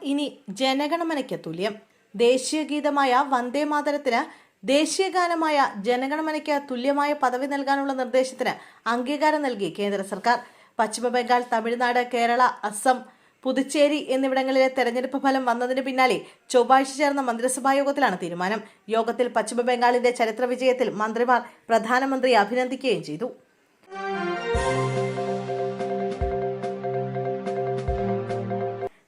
ഇനി ജനഗണമനയ്ക്ക് തുല്യം. ദേശീയഗീതമായ വന്ദേമാതരത്തിന് ദേശീയഗാനമായ ജനഗണമനയ്ക്ക് തുല്യമായ പദവി നൽകാനുള്ള നിർദ്ദേശത്തിന് അംഗീകാരം നൽകി കേന്ദ്ര സർക്കാർ. പശ്ചിമബംഗാൾ, തമിഴ്നാട്, കേരള, അസം, പുതുച്ചേരി എന്നിവിടങ്ങളിലെ തെരഞ്ഞെടുപ്പ് ഫലം വന്നതിന് പിന്നാലെ ചൊവ്വാഴ്ച ചേർന്ന മന്ത്രിസഭാ യോഗത്തിലാണ് തീരുമാനം. യോഗത്തിൽ പശ്ചിമബംഗാളിന്റെ ചരിത്ര വിജയത്തിൽ മന്ത്രിമാർ പ്രധാനമന്ത്രിയെ അഭിനന്ദിക്കുകയും ചെയ്തു.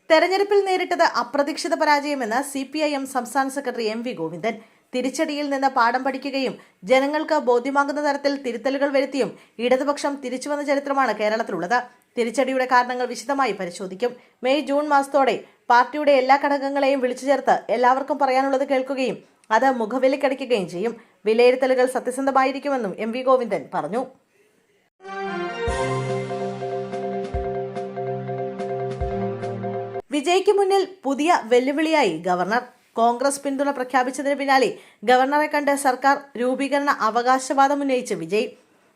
തെരഞ്ഞെടുപ്പിൽ നേരിട്ടത് അപ്രതീക്ഷിത പരാജയമെന്ന് CPIM സംസ്ഥാന സെക്രട്ടറി MV ഗോവിന്ദൻ. തിരിച്ചടിയിൽ നിന്ന് പാഠം പഠിക്കുകയും ജനങ്ങൾക്ക് ബോധ്യമാകുന്ന തരത്തിൽ തിരുത്തലുകൾ വരുത്തിയും ഇടതുപക്ഷം തിരിച്ചുവന്ന ചരിത്രമാണ് കേരളത്തിലുള്ളത്. തിരിച്ചടിയുടെ കാരണങ്ങൾ വിശദമായി പരിശോധിക്കും. മെയ് ജൂൺ മാസത്തോടെ പാർട്ടിയുടെ എല്ലാ ഘടകങ്ങളെയും വിളിച്ചു ചേർത്ത് എല്ലാവർക്കും പറയാനുള്ളത് കേൾക്കുകയും അത് മുഖവിലക്കടിക്കുകയും ചെയ്യും. വിലയിരുത്തലുകൾ സത്യസന്ധമായിരിക്കുമെന്നും MV ഗോവിന്ദൻ പറഞ്ഞു. വിജയ്ക്ക് മുന്നിൽ പുതിയ വെല്ലുവിളിയായി ഗവർണർ. കോൺഗ്രസ് പിന്തുണ പ്രഖ്യാപിച്ചതിന് പിന്നാലെ ഗവർണറെ കണ്ട് സർക്കാർ രൂപീകരണ അവകാശവാദം ഉന്നയിച്ച് വിജയ്.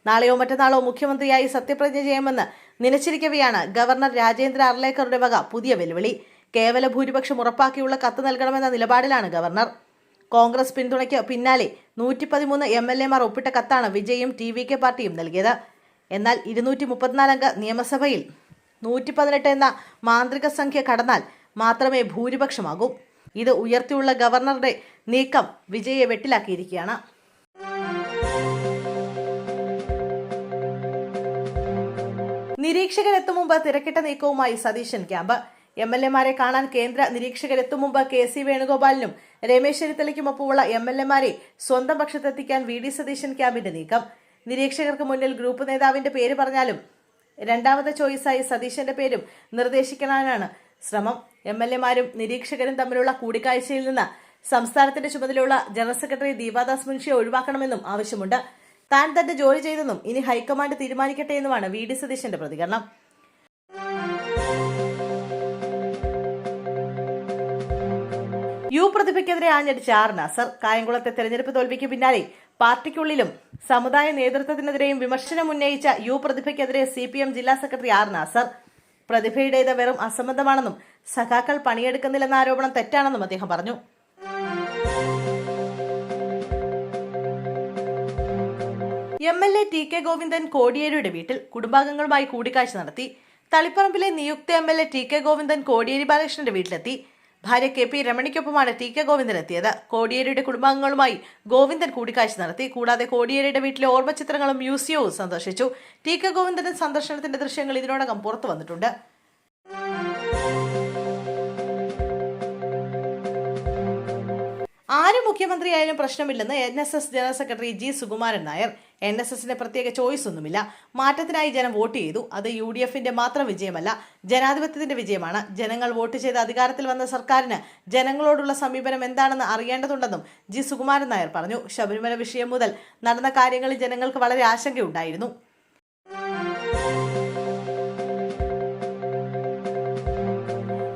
നാളെയോ മറ്റന്നാളോ മുഖ്യമന്ത്രിയായി സത്യപ്രതിജ്ഞ ചെയ്യുമെന്ന് നിലച്ചിരിക്കവെയാണ് ഗവർണർ രാജേന്ദ്ര അർലേക്കറുടെ വക പുതിയ വെല്ലുവിളി. കേവല ഭൂരിപക്ഷം ഉറപ്പാക്കിയുള്ള കത്ത് നൽകണമെന്ന നിലപാടിലാണ് ഗവർണർ. കോൺഗ്രസ് പിന്തുണയ്ക്ക് പിന്നാലെ 113 MLA ഒപ്പിട്ട കത്താണ് വിജയും TVK പാർട്ടിയും നൽകിയത്. എന്നാൽ 234 അംഗ നിയമസഭയിൽ 118 എന്ന മാന്ത്രിക സംഖ്യ കടന്നാൽ മാത്രമേ ഭൂരിപക്ഷമാകൂ. ഇത് ഉയർത്തിയുള്ള ഗവർണറുടെ നീക്കം വിജയെ വെട്ടിലാക്കിയിരിക്കുകയാണ്. നിരീക്ഷകരെത്തും മുമ്പ് തിരക്കിട്ട നീക്കവുമായി സതീശൻ ക്യാമ്പ്. MLA കാണാൻ കേന്ദ്ര നിരീക്ഷകരെത്തും മുമ്പ് KC വേണുഗോപാലിനും രമേശ് ചെന്നിത്തലയ്ക്കുമൊപ്പമുള്ള MLA സ്വന്തം പക്ഷത്തെത്തിക്കാൻ VD സതീശൻ ക്യാമ്പിന്റെ നീക്കം. നിരീക്ഷകർക്ക് മുന്നിൽ ഗ്രൂപ്പ് നേതാവിന്റെ പേര് പറഞ്ഞാലും രണ്ടാമത്തെ ചോയ്സായി സതീശന്റെ പേരും നിർദ്ദേശിക്കാനാണ് ശ്രമം. MLA നിരീക്ഷകരും തമ്മിലുള്ള കൂടിക്കാഴ്ചയിൽ നിന്ന് സംസ്ഥാനത്തിന്റെ ചുമതലയുള്ള ജനറൽ സെക്രട്ടറി ദീപാദാസ് മുൻഷിയെ ഒഴിവാക്കണമെന്നും ആവശ്യമുണ്ട്. താൻ തന്റെ ജോലി ചെയ്തെന്നും ഇനി ഹൈക്കമാൻഡ് തീരുമാനിക്കട്ടെ എന്നുമാണ് VD സതീശന്റെ പ്രതികരണം. പ്രതിഭയ്ക്കെതിരെ ആഞ്ഞടിച്ച R നാസർ. കായംകുളത്തെ തെരഞ്ഞെടുപ്പ് തോൽവിക്ക് പിന്നാലെ പാർട്ടിക്കുള്ളിലും സമുദായ നേതൃത്വത്തിനെതിരെയും വിമർശനം ഉന്നയിച്ച പ്രതിഭയ്ക്കെതിരെ CPM ജില്ലാ സെക്രട്ടറി R നാസർ. പ്രതിഭയുടേത് വെറും അസംബന്ധമാണെന്നും സഖാക്കൾ പണിയെടുക്കുന്നില്ലെന്ന ആരോപണം തെറ്റാണെന്നും അദ്ദേഹം പറഞ്ഞു. MLA TK ഗോവിന്ദൻ കോടിയേരിയുടെ വീട്ടിൽ കുടുംബാംഗങ്ങളുമായി കൂടിക്കാഴ്ച നടത്തി. തളിപ്പറമ്പിലെ നിയുക്ത MLA TK ഗോവിന്ദൻ കോടിയേരി ബാലകൃഷ്ണന്റെ വീട്ടിലെത്തി. ഭാര്യ KP രമണിക്കൊപ്പമാണ് TK ഗോവിന്ദൻ എത്തിയത്. കോടിയേരിയുടെ കുടുംബാംഗങ്ങളുമായി ഗോവിന്ദൻ കൂടിക്കാഴ്ച നടത്തി. കൂടാതെ കോടിയേരിയുടെ വീട്ടിലെ ഓർമ്മചിത്രങ്ങളും മ്യൂസിയവും സന്ദർശിച്ചു. TK ഗോവിന്ദന്റെ സന്ദർശനത്തിന്റെ ദൃശ്യങ്ങൾ ഇതിനോടകം പുറത്തു വന്നിട്ടുണ്ട്. ആര് മുഖ്യമന്ത്രിയായാലും പ്രശ്നമില്ലെന്ന് NSS general secretary G Sukumaran Nair. NSSന്റെ പ്രത്യേക ചോയ്സ് ഒന്നുമില്ല. മാറ്റത്തിനായി ജനം വോട്ട് ചെയ്തു. അത് UDFന്റെ മാത്രം വിജയമല്ല, ജനാധിപത്യത്തിന്റെ വിജയമാണ്. ജനങ്ങൾ വോട്ട് ചെയ്ത് അധികാരത്തിൽ വന്ന സർക്കാരിന് ജനങ്ങളോടുള്ള സമീപനം എന്താണെന്ന് അറിയേണ്ടതുണ്ടെന്നും G സുകുമാരൻ നായർ പറഞ്ഞു. ശബരിമല വിഷയം മുതൽ നടന്ന കാര്യങ്ങളിൽ ജനങ്ങൾക്ക് വളരെ ആശങ്കയുണ്ടായിരുന്നു.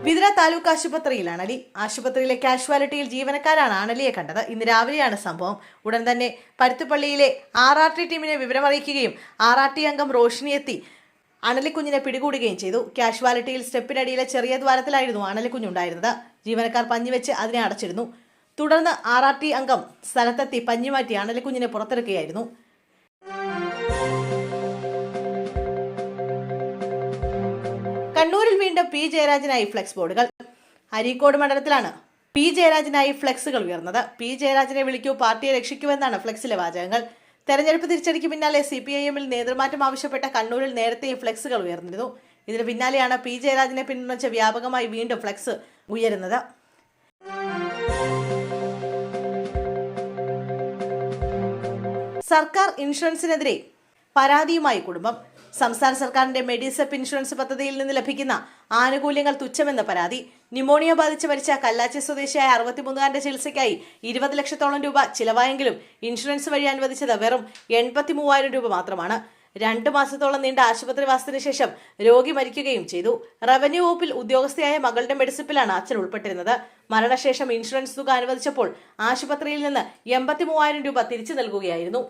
വിതുര താലൂക്ക് ആശുപത്രിയിൽ അണലി. ആശുപത്രിയിലെ കാഷ്വാലിറ്റിയിൽ ജീവനക്കാരാണ് അണലിയെ കണ്ടത്. ഇന്ന് രാവിലെയാണ് സംഭവം. ഉടൻ തന്നെ പരുത്തുപള്ളിയിലെ RRT ടീമിനെ വിവരമറിയിക്കുകയും RRT അംഗം റോഷിനി എത്തി അണലിക്കുഞ്ഞിനെ പിടികൂടുകയും ചെയ്തു. കാഷ്വാലിറ്റിയിൽ സ്റ്റെപ്പിനടിയിലെ ചെറിയ ദ്വാരത്തിലായിരുന്നു അണലിക്കുഞ്ഞുണ്ടായിരുന്നത്. ജീവനക്കാർ പഞ്ഞിവെച്ച് അതിനെ അടച്ചിരുന്നു. തുടർന്ന് RRT അംഗം സ്ഥലത്തെത്തി പഞ്ഞിമാറ്റി അണലിക്കുഞ്ഞിനെ പുറത്തെടുക്കുകയായിരുന്നു. കണ്ണൂരിൽ വീണ്ടും P ജയരാജനായി ഫ്ലെക്സ് ബോർഡുകൾ. അരീക്കോട് മണ്ഡലത്തിലാണ് P ജയരാജനായി ഫ്ലെക്സുകൾ ഉയർന്നത്. P ജയരാജനെ വിളിക്കൂ, പാർട്ടിയെ രക്ഷിക്കുമെന്നാണ് ഫ്ലെക്സിലെ വാചകങ്ങൾ. തെരഞ്ഞെടുപ്പ് തിരിച്ചടിക്ക് പിന്നാലെ CPIMൽ നേതൃമാറ്റം ആവശ്യപ്പെട്ട കണ്ണൂരിൽ നേരത്തെയും ഫ്ലെക്സുകൾ ഉയർന്നിരുന്നു. ഇതിന് പിന്നാലെയാണ് P ജയരാജനെ പിന്തുണച്ച് വ്യാപകമായി വീണ്ടും ഫ്ലെക്സ് ഉയരുന്നത്. സർക്കാർ ഇൻഷുറൻസിനെതിരെ പരാതിയുമായി കുടുംബം. സംസ്ഥാന സർക്കാരിന്റെ മെഡിസെപ്പ് ഇൻഷുറൻസ് പദ്ധതിയിൽ നിന്ന് ലഭിക്കുന്ന ആനുകൂല്യങ്ങൾ തുച്ഛമെന്ന പരാതി. ന്യൂമോണിയ ബാധിച്ച് മരിച്ച കല്ലാച്ചി സ്വദേശിയായ 63-കാരന്റെ ചികിത്സയ്ക്കായി 20 ലക്ഷത്തോളം രൂപ ചിലവായെങ്കിലും ഇൻഷുറൻസ് വഴി അനുവദിച്ചത് വെറും 83,000 രൂപ മാത്രമാണ്. 2 മാസത്തോളം നീണ്ട ആശുപത്രിവാസത്തിന് ശേഷം രോഗി മരിക്കുകയും ചെയ്തു. റവന്യൂ വകുപ്പിൽ ഉദ്യോഗസ്ഥയായ മകളുടെ മെഡിസെപ്പിലാണ് അച്ഛൻ ഉൾപ്പെട്ടിരുന്നത്. മരണശേഷം ഇൻഷുറൻസ് തുക അനുവദിച്ചപ്പോൾ ആശുപത്രിയിൽ നിന്ന് 83,000 രൂപ തിരിച്ചു നൽകുകയായിരുന്നു.